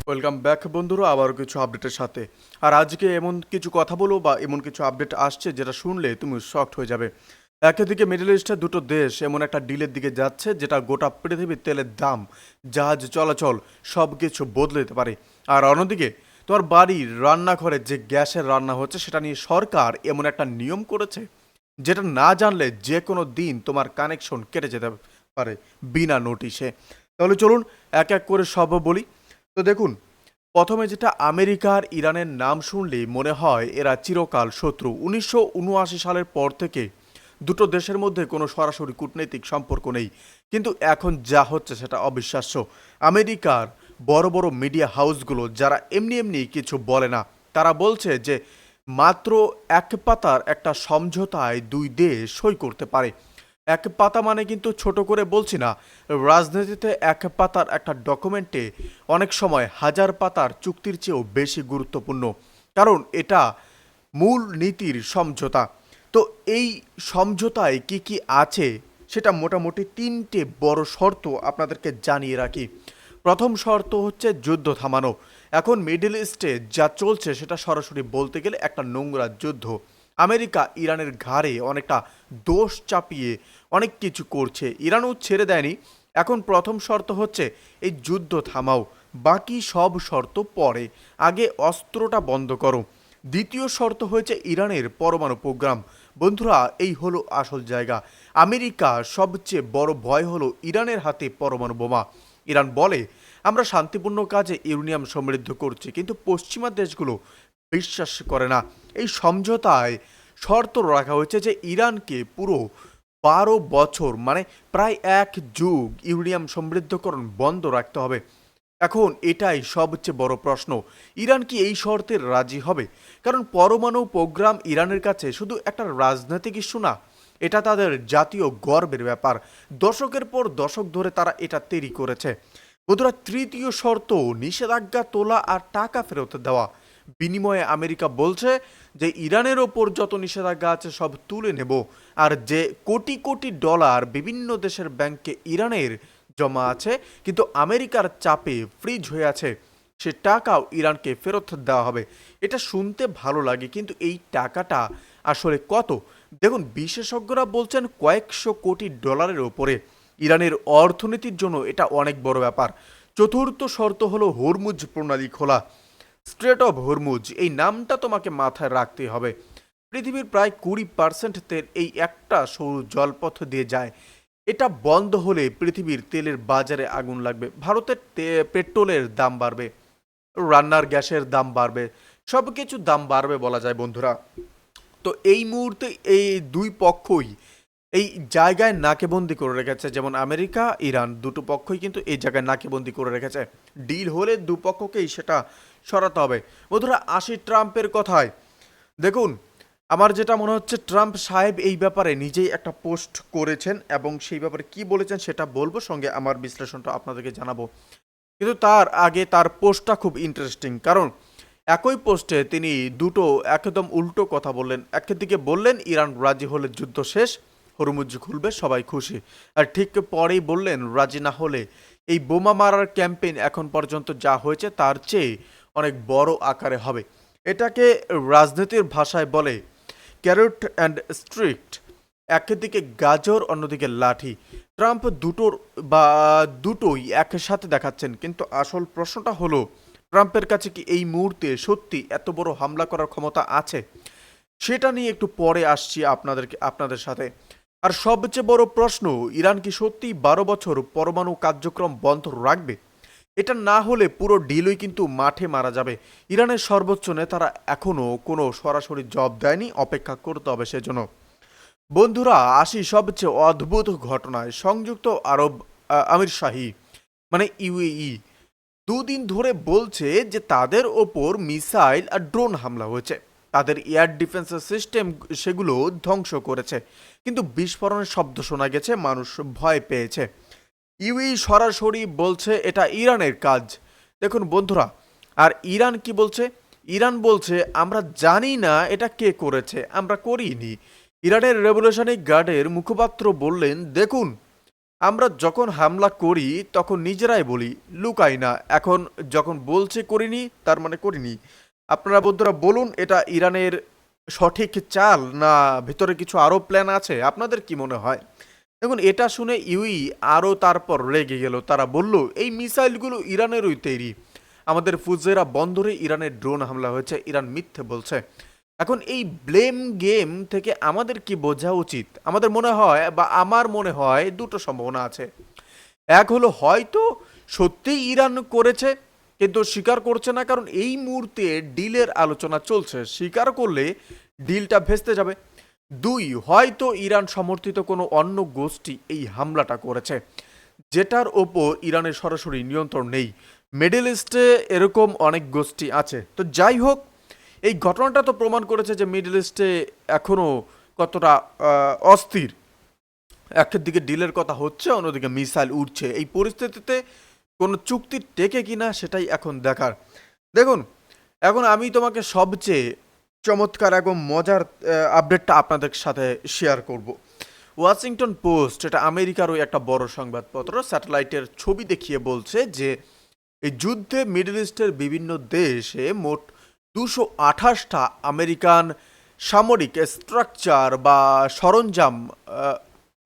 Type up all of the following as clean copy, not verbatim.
Welcome back বন্ধুরা, আবার কিছু আপডেটের সাথে। আর আজকে এমন কিছু কথা বলবো বা এমন কিছু আপডেট আসছে যেটা শুনলে তুমি শকড হয়ে যাবে। একদিকে মিডল ইস্টের দুটো দেশ এমন একটা ডিলের দিকে যাচ্ছে যেটা গোটা পৃথিবীর তেলের দাম, জাহাজ চলাচল সব কিছু বদলে দিতে পারে। আর অন্যদিকে তোমার বাড়ির রান্নাঘরে যে গ্যাসের রান্না হচ্ছে সেটা নিয়ে সরকার এমন একটা নিয়ম করেছে যেটা না জানলে যে কোনো দিন তোমার কানেকশন কেটে যেতে পারে বিনা নোটিশে। তাহলে চলুন এক এক করে সব বলি। তো দেখুন, প্রথমে যেটা আমেরিকা আর ইরানের নাম শুনলেই মনে হয় এরা চিরকাল শত্রু। 1979 সালের পর থেকে দুটো দেশের মধ্যে কোনো সরাসরি কূটনৈতিক সম্পর্ক নেই, কিন্তু এখন যা হচ্ছে সেটা অবিশ্বাস্য। আমেরিকার বড় বড় মিডিয়া হাউসগুলো যারা এমনি এমনি কিছু বলে না, তারা বলছে যে মাত্র এক পাতার একটা সমঝোতায় দুই দেশ সই করতে পারে। এক পাতা মানে কিন্তু ছোট করে বলছি না, রাজনীতিতে এক পাতার একটা ডকুমেন্টে অনেক সময় হাজার পাতার চুক্তির চেয়েও বেশি গুরুত্বপূর্ণ, কারণ এটা মূল নীতির সমঝোতা। তো এই সমঝোতায় কি কি আছে সেটা মোটামুটি তিনটে বড় শর্ত আপনাদেরকে জানিয়ে রাখি। প্রথম শর্ত হচ্ছে যুদ্ধ থামানো। এখন মিডল ইস্টে যা চলছে সেটা সরাসরি বলতে গেলে একটা নোংরা যুদ্ধ। আমেরিকা ইরানের ঘাড়ে অনেকটা দোষ চাপিয়ে অনেক কিছু করছে, ইরানও ছেড়ে দেয়নি। এখন প্রথম শর্ত হচ্ছে এই যুদ্ধ থামাও, বাকি সব শর্ত পরে, আগে অস্ত্রটা বন্ধ করো। দ্বিতীয় শর্ত হয়েছে ইরানের পরমাণু প্রোগ্রাম। বন্ধুরা, এই হলো আসল জায়গা। আমেরিকা সবচেয়ে বড় ভয় হলো ইরানের হাতে পরমাণু বোমা। ইরান বলে আমরা শান্তিপূর্ণ কাজে ইউরেনিয়াম সমৃদ্ধ করছি, কিন্তু পশ্চিমা দেশগুলো বিশ্বাস করে না। এই সমঝোতায় শর্ত রাখা হয়েছে যে ইরানকে পুরো 12 বছর মানে প্রায় এক যুগ ইউরেনিয়াম সমৃদ্ধকরণ বন্ধ রাখতে হবে। এখন এটাই সবচেয়ে বড় প্রশ্ন, ইরান কি এই শর্তে রাজি হবে? কারণ পরমাণু প্রোগ্রাম ইরানের কাছে শুধু একটা রাজনৈতিক ইস্যু না, এটা তাদের জাতীয় গর্বের ব্যাপার। দশকের পর দশক ধরে তারা এটা তৈরি করেছে। বন্ধুরা, তৃতীয় শর্ত নিষেধাজ্ঞা তোলা আর টাকা ফেরত দেওয়া। বিনিময়ে আমেরিকা বলছে যে ইরানের ওপর যত নিষেধাজ্ঞা আছে সব তুলে নেব, আর যে কোটি কোটি ডলার বিভিন্ন দেশের ব্যাংকে ইরানের জমা আছে কিন্তু আমেরিকার চাপে ফ্রিজ হয়ে আছে, সে টাকাও ইরানকে ফেরত দেওয়া হবে। এটা শুনতে ভালো লাগে, কিন্তু এই টাকাটা আসলে কত? দেখুন, বিশেষজ্ঞরা বলছেন কয়েকশো কোটি ডলারের ওপরে। ইরানের অর্থনীতির জন্য এটা অনেক বড় ব্যাপার। চতুর্থ শর্ত হলো হরমুজ প্রণালী খোলা। স্ট্রেট অফ হরমুজ, এই নামটা তোমাকে মাথায় রাখতে হবে। পৃথিবীর প্রায় 20% তেল এই একটা সরু জলপথ দিয়ে যায়। এটা বন্ধ হলে পৃথিবীর তেলের বাজারে আগুন লাগবে, ভারতের পেট্রোলের দাম বাড়বে, রান্নার গ্যাসের দাম বাড়বে, সব কিছুর দাম বাড়বে বলা যায় বন্ধুরা। তো এই মুহূর্তে এই দুই পক্ষই এই জায়গায় নাকেবন্দি করে রেখেছে, যেমন আমেরিকা ইরান দুটো পক্ষই কিন্তু এই জায়গায় নাকেবন্দি করে রেখেছে। ডিল হলে দুপক্ষকেই সেটা সরাতে হবে। বন্ধুরা, আসি ট্রাম্পের কথায়। দেখুন, আমার যেটা মনে হচ্ছে ট্রাম্প সাহেব এই ব্যাপারে নিজেই একটা পোস্ট করেছেন এবং সেই ব্যাপারে কি বলেছেন সেটা বলবো, সঙ্গে আমার বিশ্লেষণটা আপনাদেরকে জানাবো। কিন্তু তার আগে তার পোস্টটা খুব ইন্টারেস্টিং, কারণ একই পোস্টে তিনি দুটো একদম উল্টো কথা বললেন। একদিকে বললেন ইরান রাজি হলে যুদ্ধ শেষ, হরমুজ খুলবে, সবাই খুশি। আর ঠিক পরেই বললেন রাজি না হলে এই বোমা মারার ক্যাম্পেইন এখন পর্যন্ত যা হয়েছে তার চেয়ে অনেক বড় আকারে হবে। এটাকে রাজনীতির ভাষায় বলে ক্যারট অ্যান্ড স্ট্রিক্ট। একদিকে গাজর, অন্যদিকে লাঠি। ট্রাম্প দুটোই একসাথে দেখাচ্ছেন, কিন্তু আসল প্রশ্নটা হলো ট্রাম্পের কাছে কি এই মুহূর্তে সত্যি এত বড় হামলা করার ক্ষমতা আছে? সেটা নিয়ে একটু পরে আসছি আপনাদের সাথে। আর সবচেয়ে বড় প্রশ্ন, ইরান কি সত্যি 12 বছর পরমাণু কার্যক্রম বন্ধ রাখবে? এটা না হলে পুরো ডিলই কিন্তু মাঠে মারা যাবে। ইরানের সর্বোচ্চ নেতারা এখনও কোনো সরাসরি জবাব দেয়নি, অপেক্ষা করতে হবে সেজন্য। বন্ধুরা, আসি সবচেয়ে অদ্ভুত ঘটনায়। সংযুক্ত আরব আমিরশাহী মানে ইউএই দুদিন ধরে বলছে যে তাদের ওপর মিসাইল আর ড্রোন হামলা হয়েছে, তাদের এয়ার ডিফেন্সের সিস্টেম সেগুলো ধ্বংস করেছে, কিন্তু বিস্ফোরণের শব্দ শোনা গেছে, মানুষ ভয় পেয়েছে। ইউএই সরাসরি বলছে এটা ইরানের কাজ। দেখুন বন্ধুরা, আর ইরান কি বলছে? ইরান বলছে আমরা জানি না এটা কে করেছে, আমরা করিনি। ইরানের রেভলিউশনারি গার্ডের মুখপাত্র বললেন, দেখুন আমরা যখন হামলা করি তখন নিজেরাই বলি লুকাই না, এখন যখন বলছে করিনি তার মানে করিনি। আপনারা বন্ধুরা বলুন, এটা ইরানের সঠিক চাল না ভিতরে কিছু আরও প্ল্যান আছে? আপনাদের কি মনে হয়? দেখুন, এটা শুনে ইউই আরও তারপর রেগে গেল। তারা বলল এই মিসাইলগুলো ইরানেরই তৈরি, আমাদের ফুজেরা বন্দরে ইরানের ড্রোন হামলা হয়েছে, ইরান মিথ্যে বলছে। এখন এই ব্লেম গেম থেকে আমাদের কি বোঝা উচিত? আমাদের মনে হয় বা আমার মনে হয় দুটো সম্ভাবনা আছে। এক হলো হয়তো সত্যিই ইরান করেছে কিন্তু স্বীকার করছে না, কারণ এই মুহূর্তে ডিলের আলোচনা চলছে, স্বীকার করলে ডিলটা ভেস্তে যাবে। দুই, হয়তো ইরান সমর্থিত কোনো অন্য গোষ্ঠী এই হামলাটা করেছে, যেটার ওপর ইরানের সরাসরি নিয়ন্ত্রণ নেই। মিডল ইস্টে এরকম অনেক গোষ্ঠী আছে। তো যাই হোক, এই ঘটনাটা তো প্রমাণ করেছে যে মিডল ইস্টে এখনও কতটা অস্থির। একদিকে ডিলের কথা হচ্ছে, অন্যদিকে মিসাইল উঠছে। এই পরিস্থিতিতে কোনো চুক্তি টেকে কিনা সেটাই এখন দেখার। দেখুন, এখন আমি তোমাকে সবচেয়ে চমৎকার এবং মজার আপডেটটা আপনাদের সাথে শেয়ার করব। ওয়াশিংটন পোস্ট, এটা আমেরিকারও একটা বড় সংবাদপত্র, স্যাটেলাইটের ছবি দেখিয়ে বলছে যে এই যুদ্ধে মিডল ইস্টের বিভিন্ন দেশে মোট 228টা আমেরিকান সামরিক স্ট্রাকচার বা সরঞ্জাম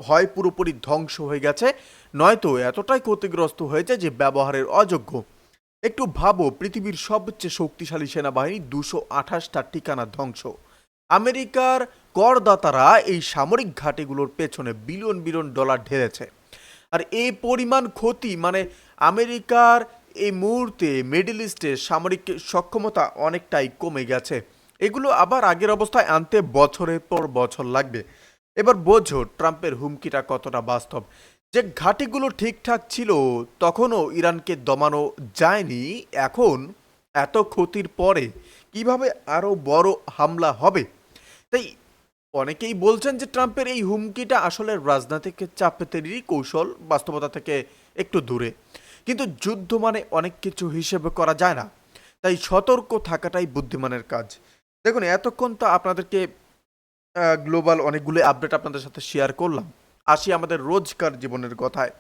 হয় পুরোপুরি ধ্বংস হয়ে গেছে, নয়তো এতটাই ক্ষতিগ্রস্ত হয়েছে যে ব্যবহারের অযোগ্য। একটু ভাবো, পৃথিবীর সবচেয়ে শক্তিশালী সেনাবাহিনী 228টা ঠিকানা ধ্বংস। আমেরিকার করদাতারা এই সামরিক ঘাঁটিগুলোর পেছনে বিলিয়ন বিলিয়ন ডলার ঢেলেছে। আর এই পরিমাণ ক্ষতি মানে আমেরিকার এই মুহূর্তে মিডল ইস্টে সামরিক সক্ষমতা অনেকটাই কমে গেছে। এগুলো আবার আগের অবস্থায় আনতে বছরের পর বছর লাগবে। এবার বোঝো ট্রাম্পের হুমকিটা কতটা বাস্তব। যে ঘাঁটিগুলো ঠিকঠাক ছিল তখনও ইরানকে দমানো যায়নি, এখন এত ক্ষতির পরে কিভাবে আরও বড় হামলা হবে? তাই অনেকেই বলছেন যে ট্রাম্পের এই হুমকিটা আসলে রাজনৈতিক চাপে তৈরির কৌশল, বাস্তবতা থেকে একটু দূরে। কিন্তু যুদ্ধ মানে অনেক কিছু হিসেবে করা যায় না, তাই সতর্ক থাকাটাই বুদ্ধিমানের কাজ। দেখুন, এতক্ষণ তো আপনাদেরকে গ্লোবাল অনেকগুলো আপডেট আপনাদের সাথে শেয়ার করলাম। আসি আমাদের রোজকার জীবনের কথায়।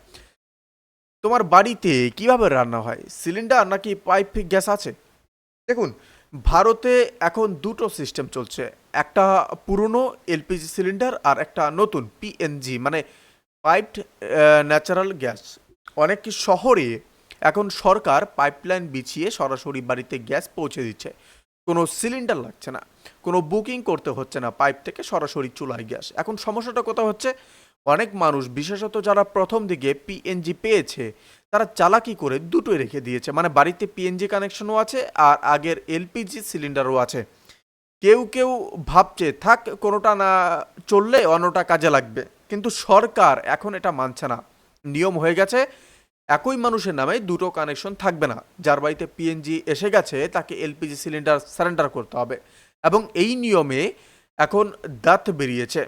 তোমার বাড়িতে কিভাবে রান্না হয়? সিলিন্ডার নাকি পাইপ গ্যাস আছে? দেখুন, ভারতে এখন দুটো সিস্টেম চলছে, একটা পুরনো এলপিজি সিলিন্ডার আর একটা নতুন পিএনজি মানে পাইপড ন্যাচারাল গ্যাস। অনেক শহরে এখন সরকার পাইপলাইন বিছিয়ে সরাসরি বাড়িতে গ্যাস পৌঁছে দিচ্ছে, কোনো সিলিন্ডার লাগছে না, কোনো বুকিং করতে হচ্ছে না, পাইপ থেকে সরাসরি চুলায় গ্যাস। এখন সমস্যাটা কোথাও হচ্ছে, অনেক মানুষ বিশেষত যারা প্রথম দিকে পিএনজি পেয়েছে তারা চালাকি করে দুটোই রেখে দিয়েছে, মানে বাড়িতে পিএনজি কানেকশনও আছে আর আগের এলপিজি সিলিন্ডারও আছে। কেউ কেউ ভাবছে থাক, কোনোটা না চললে অন্যটা কাজে লাগবে, কিন্তু সরকার এখন এটা মানছে না। নিয়ম হয়ে গেছে একই মানুষের নামে দুটো কানেকশন থাকবে না। যার বাড়িতে পিএনজি এসে গেছে তাকে এলপিজি সিলিন্ডার সারেন্ডার করতে হবে, এবং এই নিয়মে এখন দাঁত বেরিয়েছে।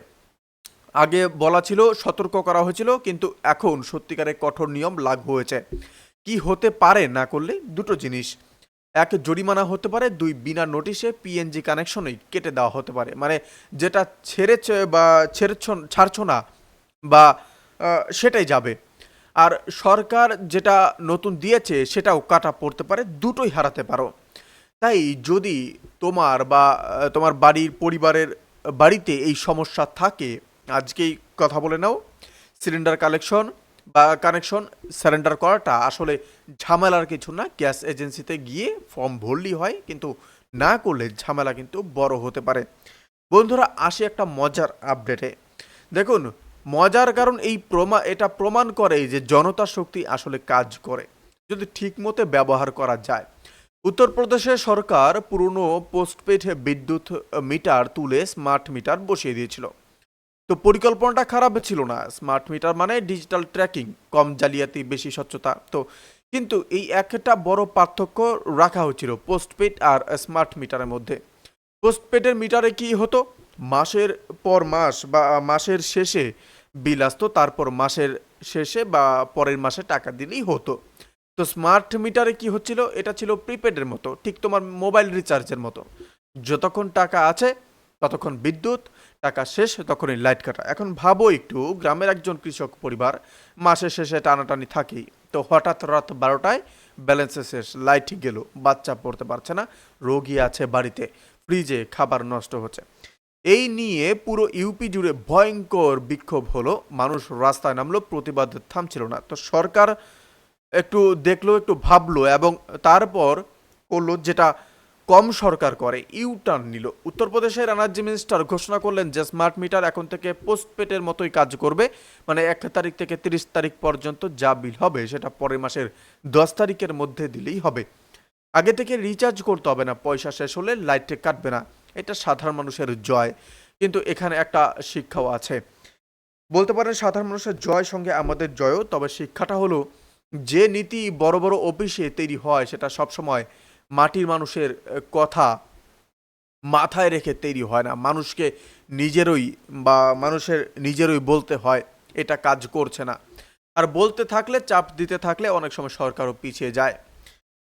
আগে বলা ছিল, সতর্ক করা হয়েছিল, কিন্তু এখন সত্যিকারের কঠোর নিয়ম লাগু হয়েছে। কি হতে পারে না করলে? দুটো জিনিস, এক জরিমানা হতে পারে, দুই বিনা নোটিশে পিএনজি কানেকশনই কেটে দেওয়া হতে পারে, মানে যেটা ছেড়েছে বা ছাড়ছো না বা সেটাই যাবে। আর সরকার যেটা নতুন দিয়েছে সেটাও কাটা পড়তে পারে, দুটোই হারাতে পারো। তাই যদি তোমার বা তোমার বাড়ির পরিবারের বাড়িতে এই সমস্যা থাকে, আজকেই কথা বলে নাও। সিলিন্ডার কালেকশন বা কানেকশন সারেন্ডার করাটা আসলে ঝামেলার কিছু না, গ্যাস এজেন্সিতে গিয়ে ফর্ম ভরলেই হয়, কিন্তু না করলে ঝামেলা কিন্তু বড় হতে পারে। বন্ধুরা, আসি একটা মজার আপডেটে। দেখুন, মজার কারণ এটা প্রমাণ করে যে জনতা শক্তি আসলে কাজ করে যদি ঠিকমতো ব্যবহার করা যায়। উত্তরপ্রদেশের সরকার পুরনো পোস্টপেড বিদ্যুৎ মিটার তুলে স্মার্ট মিটার বসিয়ে দিয়েছিল। তো পরিকল্পনাটা খারাপ ছিল না, স্মার্ট মিটার মানে ডিজিটাল ট্র্যাকিং, কম জালিয়াতি, বেশি স্বচ্ছতা। তো কিন্তু এই একটা বড় পার্থক্য রাখা হয়েছিল পোস্টপেড আর স্মার্ট মিটারের মধ্যে। পোস্টপেডের মিটারে কি হতো, মাসের পর মাস বা মাসের শেষে বিল আসতো, তারপর মাসের শেষে বা পরের মাসে টাকা দিলেই হতো। তো স্মার্ট মিটারে কি হচ্ছিল, এটা ছিল প্রিপেডের মতো, ঠিক তোমার মোবাইল রিচার্জের মতো। যতক্ষণ টাকা আছে ততক্ষণ বিদ্যুৎ, টাকা শেষ তখনই লাইট কাটা। এখন ভাবো একটু, গ্রামের একজন কৃষক পরিবার মাসের শেষে টানাটানি থাকেই, তো হঠাৎ রাত 12টায় ব্যালেন্সে শেষ, লাইট গেল, বাচ্চা পড়তে পারছে না, রোগী আছে বাড়িতে, ফ্রিজে খাবার নষ্ট হচ্ছে। এই নিয়ে পুরো ইউপি জুড়ে ভয়ঙ্কর বিক্ষোভ হলো, মানুষ রাস্তায় নামলো, প্রতিবাদ থামছিল না। তো সরকার একটু দেখলো, একটু ভাবলো এবং তারপর করলো যেটা কম সরকার করে, ইউটার্ন নিল। উত্তরপ্রদেশের এনার্জি মিনিস্টার ঘোষণা করলেন যে স্মার্ট মিটার এখন থেকে পোস্টপেডের মতোই কাজ করবে, মানে 1 তারিখ থেকে 30 তারিখ পর্যন্ত যা বিল হবে সেটা পরের মাসের 10 তারিখের মধ্যে দিলেই হবে। আগে থেকে রিচার্জ করতে হবে না, পয়সা শেষ হলে লাইটে কাটবে না। এটা সাধারণ মানুষের জয়, কিন্তু এখানে একটা শিক্ষাও আছে। বলতে পারেন সাধারণ মানুষের জয় সঙ্গে আমাদের জয়ও। তবে শিক্ষাটা হলো, যে নীতি বড় বড় অফিসে তৈরি হয় সেটা সবসময় মাটির মানুষের কথা মাথায় রেখে তৈরি হয় না। মানুষকে নিজেরই মানুষের নিজেরই বলতে হয়, এটা কাজ করছে না। আর বলতে থাকলে, চাপ দিতে থাকলে অনেক সময় সরকারও পিছিয়ে যায়।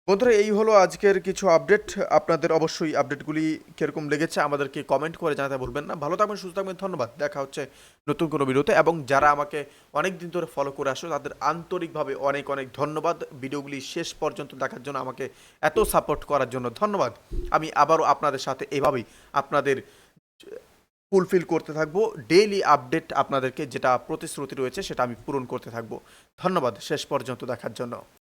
বন্ধুরা, এই হলো আজকের কিছু আপডেট। আপনাদের অবশ্যই আপডেটগুলি কিরকম লেগেছে আমাদেরকে কমেন্ট করে জানাতে বলবেন না। ভালো থাকবেন, সুস্থ থাকবেন, ধন্যবাদ। দেখা হচ্ছে নতুন কোনো ভিডিওতে। এবং যারা আমাকে অনেক দিন ধরে ফলো করে আসো তাদের আন্তরিকভাবে অনেক অনেক ধন্যবাদ। ভিডিওগুলি শেষ পর্যন্ত দেখার জন্য, আমাকে এত সাপোর্ট করার জন্য ধন্যবাদ। আমি আবারও আপনাদের সাথে এভাবেই আপনাদের ফুলফিল করতে থাকবো। ডেইলি আপডেট আপনাদেরকে যেটা প্রতিশ্রুতি রয়েছে সেটা আমি পূরণ করতে থাকবো। ধন্যবাদ শেষ পর্যন্ত দেখার জন্য।